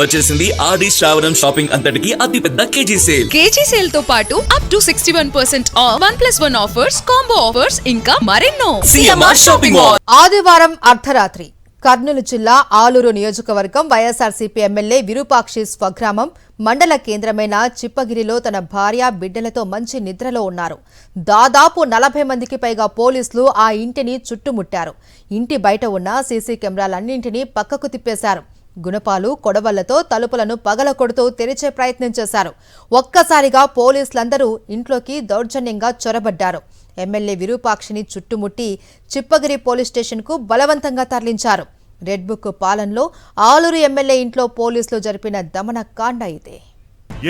వచ్చేసింది ఆది శ్రావణం షాపింగ్ అంతటికి అతిపెద్ద కేజీ సేల్ తో పాటు up to 61% of 1+1 offers, combo offers ఇంకా మరెన్నో. CMR shopping mall. ఆదివారం అర్ధరాత్రి కర్నూలు జిల్లా ఆలూరు నియోజకవర్గం వైఎస్ఆర్సీపీ ఎమ్మెల్యే విరూపాక్షి స్వగ్రామం మండల కేంద్రమైన చిప్పగిరిలో తన భార్య బిడ్డలతో మంచి నిద్రలో ఉన్నారు. దాదాపు 40 మందికి పైగా పోలీసులు ఆ ఇంటిని చుట్టుముట్టారు. ఇంటి బయట ఉన్న సీసీ కెమెరాలన్నింటినీ పక్కకు తిప్పేశారు. గుణపాలు కొడవళ్లతో తలుపులను పగలకొడుతూ తెరిచే ప్రయత్నం చేశారు. ఒక్కసారిగా పోలీసులందరూ ఇంట్లోకి దౌర్జన్యంగా చొరబడ్డారు. ఎమ్మెల్యే విరూపాక్షిని చుట్టుముట్టి చిప్పగిరి పోలీస్ స్టేషన్కు బలవంతంగా తరలించారు. రెడ్ బుక్ పాలనలో ఆలూరు ఎమ్మెల్యే ఇంట్లో పోలీసులు జరిపిన దమనకాండ ఇదే.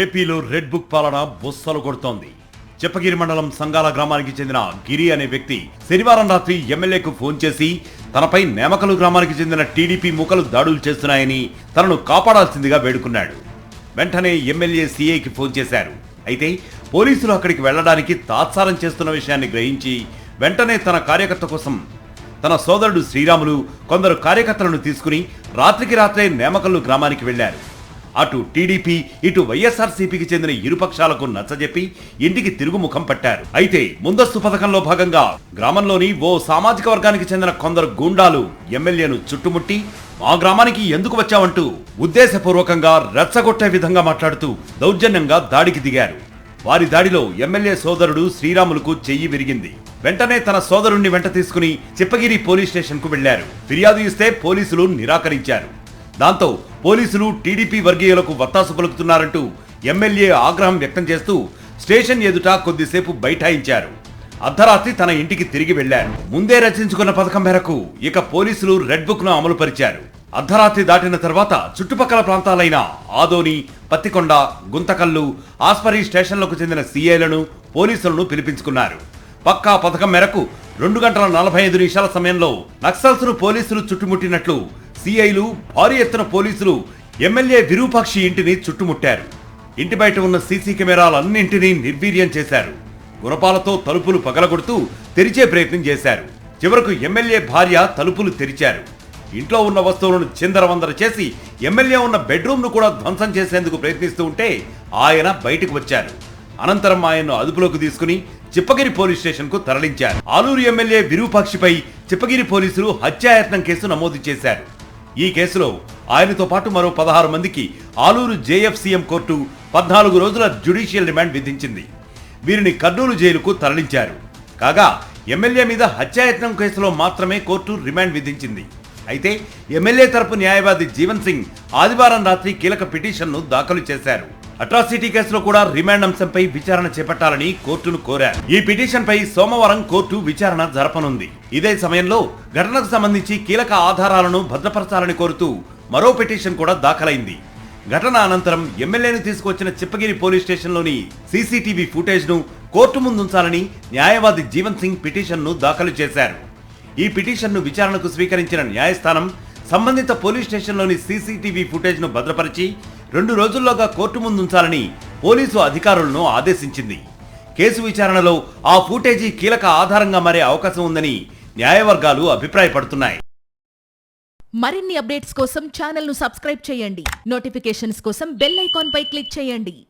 ఏపీలో రెడ్ బుక్ పాలన బొస్సలు కొడుతోంది. చిప్పగిరి మండలం సంగాల గ్రామానికి చెందిన గిరి అనే వ్యక్తి శనివారం రాత్రి ఎమ్మెల్యేకు ఫోన్ చేసి తనపై నేమకలు గ్రామానికి చెందిన టీడీపీ మూకలు దాడులు చేస్తున్నాయని తనను కాపాడాల్సిందిగా వేడుకున్నాడు. వెంటనే ఎమ్మెల్యే సీఐకి ఫోన్ చేశారు. అయితే పోలీసులు అక్కడికి వెళ్లడానికి తాత్సారం చేస్తున్న విషయాన్ని గ్రహించి వెంటనే తన కార్యకర్త కోసం తన సోదరుడు శ్రీరాములు కొందరు కార్యకర్తలను తీసుకుని రాత్రికి రాత్రే నేమకల్లు గ్రామానికి వెళ్లారు. అటు టీడీపీ ఇటు వైఎస్ఆర్సీపీకి చెందిన ఇరుపక్షాలకు నచ్చజెప్పి ఇంటికి తిరుగుముఖం పట్టారు. అయితే ముందస్తు పథకంలో భాగంగా గ్రామంలోని ఓ సామాజిక వర్గానికి చెందిన కొందరు గూండాలు ఎమ్మెల్యేను చుట్టుముట్టి మా గ్రామానికి ఎందుకు వచ్చావంటూ ఉద్దేశపూర్వకంగా రెచ్చగొట్టే విధంగా మాట్లాడుతూ దౌర్జన్యంగా దాడికి దిగారు. వారి దాడిలో ఎమ్మెల్యే సోదరుడు శ్రీరాములకు చెయ్యి విరిగింది. వెంటనే తన సోదరుణ్ణి వెంట తీసుకుని చిప్పగిరి పోలీస్ స్టేషన్ కు వెళ్లారు. ఫిర్యాదు ఇస్తే పోలీసులు నిరాకరించారు. దాంతో పోలీసులు టీడీపీ వర్గీయులకు వత్తాసు పలుకుతున్నారంటూ ఎమ్మెల్యే ఆగ్రహం వ్యక్తం చేస్తూ స్టేషన్ ఎదుట కొద్దిసేపు బైఠాయించారు. అర్ధరాత్రి తన ఇంటికి తిరిగి వెళ్లారు. ముందే రచించుకున్న పథకం మేరకు ఇక పోలీసులు రెడ్ బుక్ ను అమలు పరిచారు. అర్ధరాత్రి దాటిన తర్వాత చుట్టుపక్కల ప్రాంతాలైన ఆదోని, పత్తికొండ, గుంతకల్లు, ఆస్పరి స్టేషన్లకు చెందిన సీఐలను పోలీసులను పిలిపించుకున్నారు. పక్కా పథకం మేరకు 2 గంటల 45 నిమిషాల సమయంలో నక్సల్స్ ను పోలీసులు చుట్టుముట్టినట్లు సీఐలు, భారీ ఎత్తున పోలీసులు ఎమ్మెల్యే విరూపాక్షి ఇంటిని చుట్టుముట్టారు. ఇంటి బయట ఉన్న సీసీ కెమెరాలన్నింటినీ నిర్వీర్యం చేశారు. గుణపాలతో తలుపులు పగలగొడుతూ తెరిచే ప్రయత్నం చేశారు. చివరకు ఎమ్మెల్యే భార్య తలుపులు తెరిచారు. ఇంట్లో ఉన్న వస్తువులను చిందరవందర చేసి ఎమ్మెల్యే ఉన్న బెడ్రూమ్ ను కూడా ధ్వంసం చేసేందుకు ప్రయత్నిస్తూ ఉంటే ఆయన బయటకు వచ్చారు. అనంతరం ఆయన్ను అదుపులోకి తీసుకుని చిప్పగిరి పోలీస్ స్టేషన్ కు తరలించారు. ఆలూరు ఎమ్మెల్యే విరూపాక్షిపై చిప్పగిరి పోలీసులు హత్యాయత్నం కేసు నమోదు చేశారు. ఈ కేసులో ఆయనతో పాటు మరో 16 మందికి ఆలూరు జేఎఫ్సీఎం కోర్టు 14 రోజుల జ్యుడిషియల్ రిమాండ్ విధించింది. వీరిని కర్నూలు జైలుకు తరలించారు. కాగా ఎమ్మెల్యే మీద హత్యాయత్నం కేసులో మాత్రమే కోర్టు రిమాండ్ విధించింది. అయితే ఎమ్మెల్యే తరపు న్యాయవాది జీవన్ సింగ్ ఆదివారం రాత్రి కీలక పిటిషన్ను దాఖలు చేశారు. అట్రాసిటీ కేసులో కూడా రిమాండ్ అంశంపై విచారణ చేపట్టాలని కోర్టును కోరారు. ఈ పిటిషన్ పై సోమవారం కోర్టు విచారణ జరపనుంది. ఇదే సమయంలో ఘటనకు సంబంధించి కీలక ఆధారాలను భద్రపరచాలని కోరుతూ మరో పిటిషన్ కూడా దాఖలైంది. ఘటన అనంతరం ఎమ్మెల్యేను తీసుకొచ్చిన చిప్పగిరి పోలీస్ స్టేషన్లోని సీసీటీవీ ఫుటేజ్ ను కోర్టు ముందుంచాలని న్యాయవాది జీవన్ సింగ్ పిటిషన్ను దాఖలు చేశారు. ఈ పిటిషన్ను విచారణకు స్వీకరించిన న్యాయస్థానం సంబంధిత పోలీస్ స్టేషన్లోని సీసీటీవీ ఫుటేజ్ ను భద్రపరిచి 2 రోజుల్లోగా కోర్టు ముందుంచాలని పోలీసు అధికారులను ఆదేశించింది. కేసు విచారణలో ఆ ఫుటేజీ కీలక ఆధారంగా మారే అవకాశం ఉందని న్యాయవర్గాలు అభిప్రాయపడుతున్నాయి. మరిన్ని అప్డేట్స్ కోసం ఛానల్ ను సబ్స్క్రైబ్ చేయండి. నోటిఫికేషన్స్ కోసం బెల్ ఐకాన్ పై క్లిక్ చేయండి.